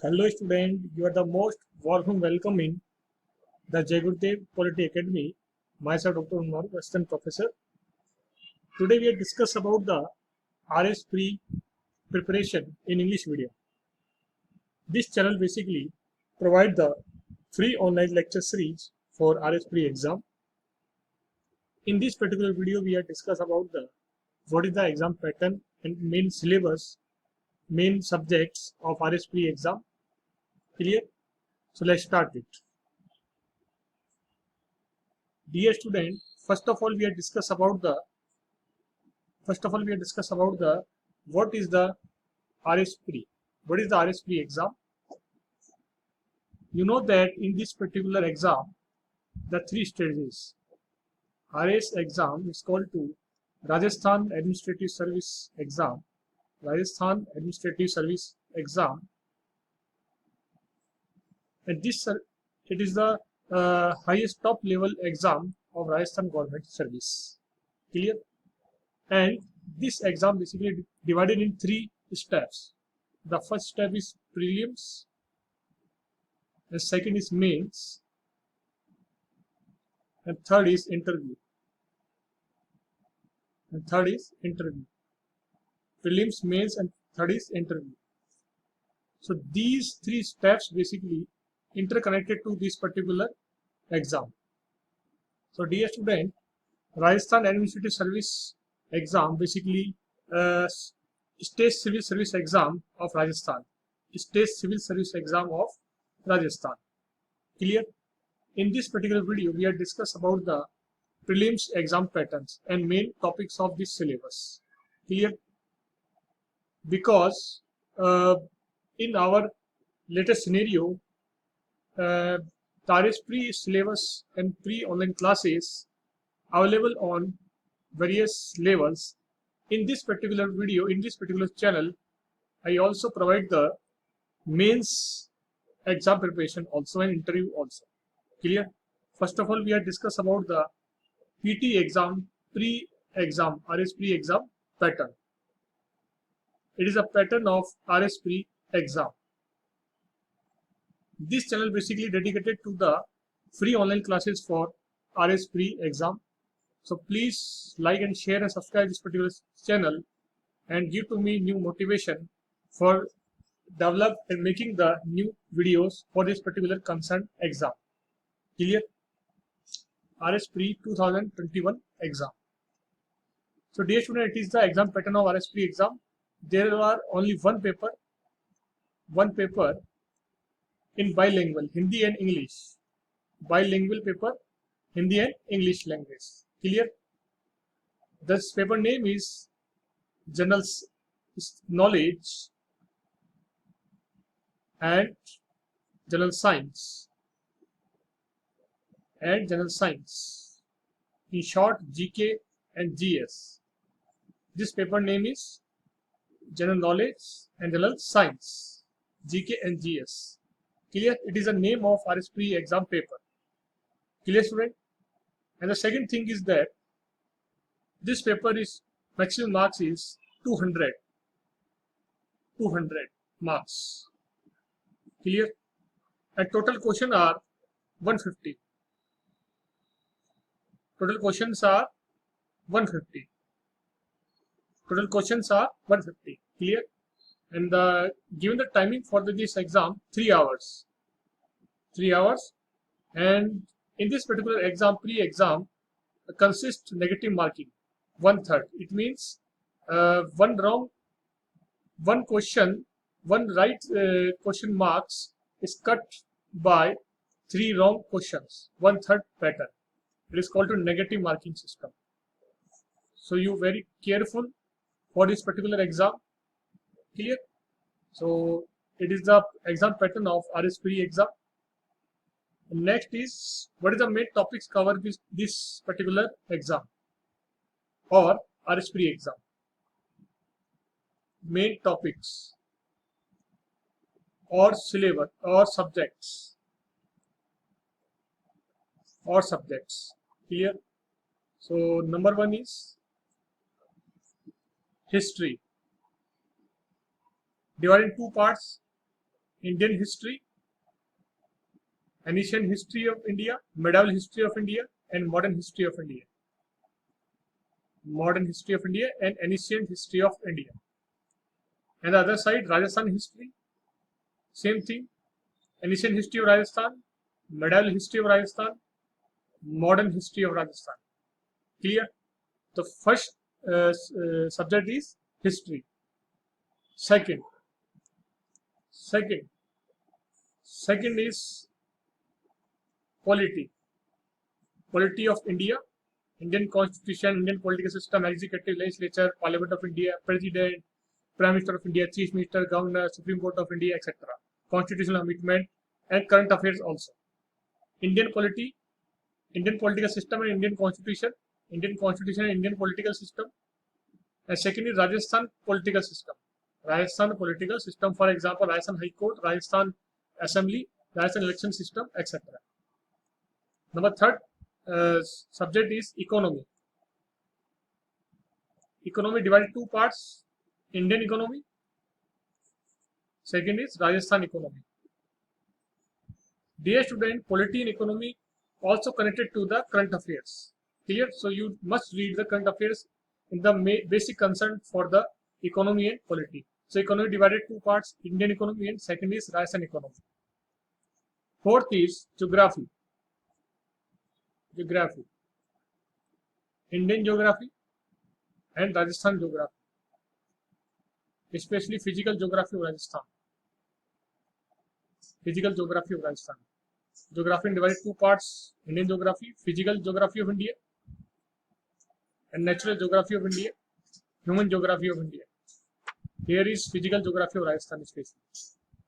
Hello student, you are the most warm welcome in the Jai Gurudev Polity Academy. Myself Dr. Umar, Assistant Professor. Today we are discuss about the RS pre preparation in English video. This channel basically provide the free online lecture series for RS pre exam. In this particular video we are discuss about the what is the exam pattern and main syllabus, main subjects of RS pre exam. Clear? So let's start it. Dear student, first of all we are discuss about the what is the RS pre. What is the RS pre exam? You know that in this particular exam, the three stages. RS exam is called to Rajasthan Administrative Service Exam. Rajasthan Administrative Service Exam, and it is the highest top level exam of Rajasthan government service. Clear? And this exam basically divided in three steps. The first step is prelims, the second is mains, and third is interview. Prelims, mains, and third is interview. So these three steps basically interconnected to this particular exam. So dear student, Rajasthan Administrative Service Exam basically State Civil Service Exam of Rajasthan. State Civil Service Exam of Rajasthan. Clear? In this particular video, we are discuss about the prelims exam patterns and main topics of this syllabus. Clear? Because in our latest scenario, there is pre-syllabus and pre-online classes available on various levels. In this particular video, in this particular channel, I also provide the mains exam preparation also and interview also. Clear? First of all, we are discuss about the PT exam, pre-exam, RS pre-exam pattern. It is a pattern of RS pre-exam. This channel basically dedicated to the free online classes for RS pre-exam. So please like and share and subscribe this particular channel and give to me new motivation for develop and making the new videos for this particular concerned exam. Clear? RS pre 2021 exam. So dear student, it is the exam pattern of RS pre exam. There are only one paper in bilingual Hindi and English. Bilingual paper, Hindi and English language. Clear? This paper name is General Knowledge and General Science. In short, GK and GS. This paper name is General Knowledge and General Science. GK and GS. Clear? It is a name of RS pre exam paper. Clear, student? And the second thing is that this paper is maximum marks is 200 marks. Clear? And total question are 150. Total questions are 150. Clear? And given the timing for this exam, 3 hours. And in this particular exam, pre-exam, consists negative marking, 1/3. It means one right question marks is cut by 3 wrong questions, 1/3 pattern. It is called a negative marking system. So you very careful for this particular exam. Clear? So it is the exam pattern of RS pre exam. Next is what is the main topics covered this particular exam or RS pre exam. Main topics or syllabus or subjects. Clear? So number one is history, divided in two parts. Indian history, ancient history of India, medieval history of India, and modern history of India. Modern history of India and ancient history of India. And the other side, Rajasthan history, same thing. Ancient history of Rajasthan, medieval history of Rajasthan, modern history of Rajasthan. Clear? The first subject is history. Second is polity. Polity of India, Indian Constitution, Indian political system, executive, legislature, Parliament of India, President, Prime Minister of India, Chief Minister, Governor, Supreme Court of India, etc. Constitutional amendment and current affairs also. Indian polity, Indian political system and Indian Constitution, Indian Constitution and Indian political system. And second is Rajasthan political system. Rajasthan political system, for example, Rajasthan High Court, Rajasthan Assembly, Rajasthan election system, etc. Number third subject is economy. Economy divided two parts, Indian economy, second is Rajasthan economy. Dear student, polity and economy also connected to the current affairs. Clear? So you must read the current affairs in the basic concern for the economy and polity. So economy divided two parts, Indian economy and second is Rajasthan economy. Fourth is geography. Geography. Indian geography and Rajasthan geography. Especially physical geography of Rajasthan. Physical geography of Rajasthan. Geography divided two parts, Indian geography, physical geography of India and natural geography of India, human geography of India. Here is physical geography of Rajasthan especially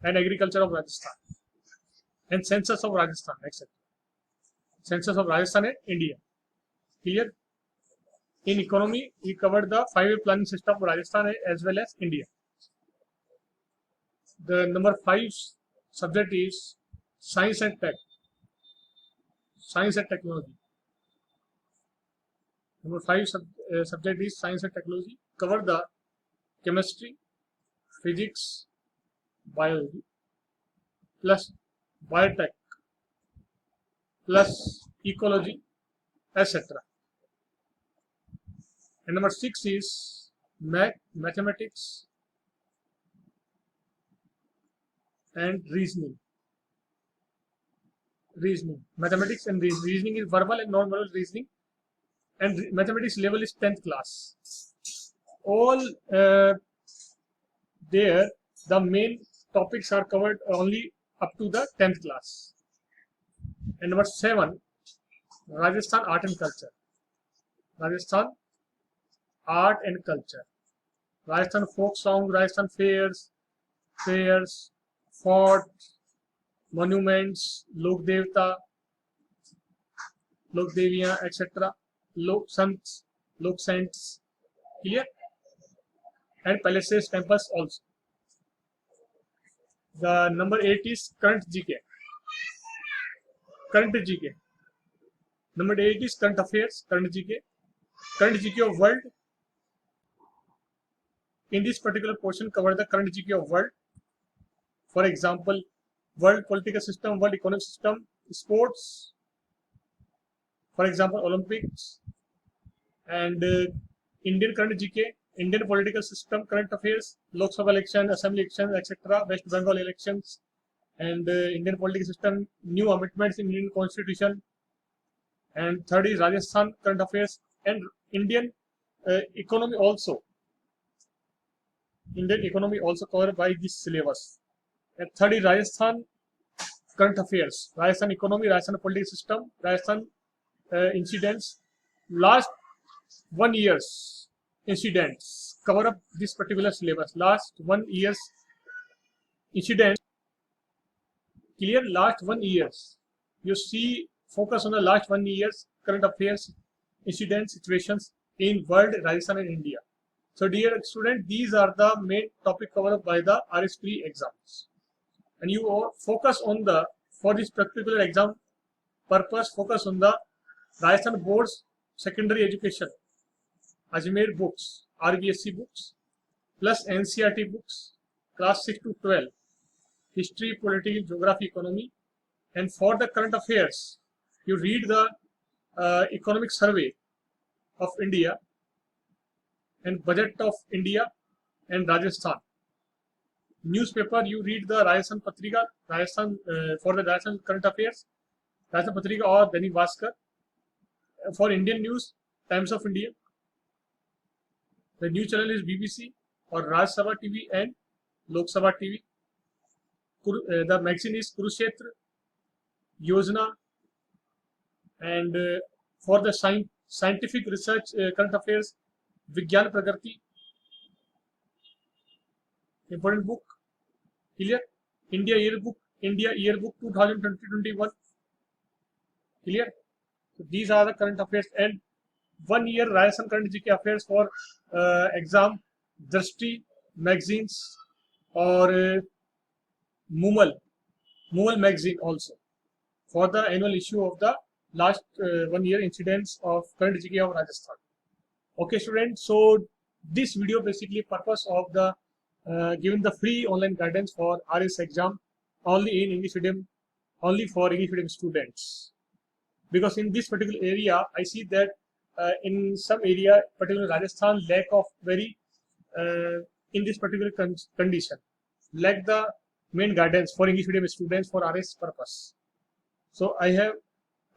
and agriculture of Rajasthan and census of Rajasthan, etc. Census of Rajasthan and India. Clear? In economy, we covered the 5-year planning system of Rajasthan as well as India. The number 5 subject is science and tech. Science and technology. Number 5 subject is science and technology. Cover the chemistry, physics, biology, plus biotech, plus ecology, etc. And number 6 is mathematics and reasoning. Mathematics and reasoning is verbal and non-verbal reasoning, and mathematics level is 10th class. All there, the main topics are covered only up to the 10th class. And number 7, Rajasthan art and culture. Rajasthan art and culture. Rajasthan folk song, Rajasthan fairs, fort, monuments, Lok Devta, Lok Deviyan, etc. Lok Sants, clear? And palaces, temples also. The number 8 is current GK. Number 8 is current affairs, current GK. Current GK of world. In this particular portion, cover the current GK of world. For example, world political system, world economic system, sports, for example, Olympics, and Indian current GK, Indian political system, current affairs, Lok Sabha election, Assembly elections, etc., West Bengal elections, and Indian political system, new amendments in Indian Constitution, and third is Rajasthan current affairs and Indian economy also. Indian economy also covered by this syllabus. And third is Rajasthan current affairs, Rajasthan economy, Rajasthan political system, Rajasthan incidents. Last 1 year's incidents cover up this particular syllabus. Last 1 year's incidents, clear? Last 1 years. You see, focus on the last 1 year's current affairs, incidents, situations in world, Rajasthan and India. So dear student, these are the main topic covered up by the RS3 exams. And you all focus on the, for this particular exam purpose, focus on the Rajasthan Board's secondary education, Ajmer books, RBSC books, plus NCERT books, class 6 to 12, history, political, geography, economy. And for the current affairs, you read the economic survey of India and budget of India and Rajasthan. Newspaper, you read the Rajasthan Patrika, Rajasthan for the Rajasthan current affairs, Rajasthan Patrika or Dainik Bhaskar. For Indian news, Times of India. The news channel is BBC or Raj Sabha TV and Lok Sabha TV. The magazine is Kurukshetra, Yojana, and for the scientific research current affairs, Vigyan Pragrati. Important book. Clear? India Yearbook 2020-21. Clear? So these are the current affairs, and 1 year Rajasthan current GK affairs for exam, Drishti magazines or Mumal magazine also for the annual issue of the last 1 year incidents of current GK of Rajasthan. Okay, students. So this video basically purpose of the giving the free online guidance for RS exam only in English medium, only for English medium students. Because in this particular area, I see that in some area, particularly Rajasthan, lack of very in this particular condition, lack the main guidance for English medium students for RS purpose. So I have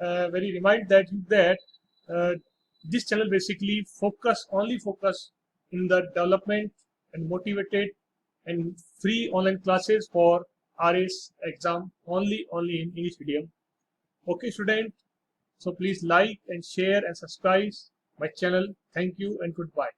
very remind that this channel basically only focus in the development and motivated and free online classes for RS exam only in English medium. Okay, student. So please like and share and subscribe my channel. Thank you and goodbye.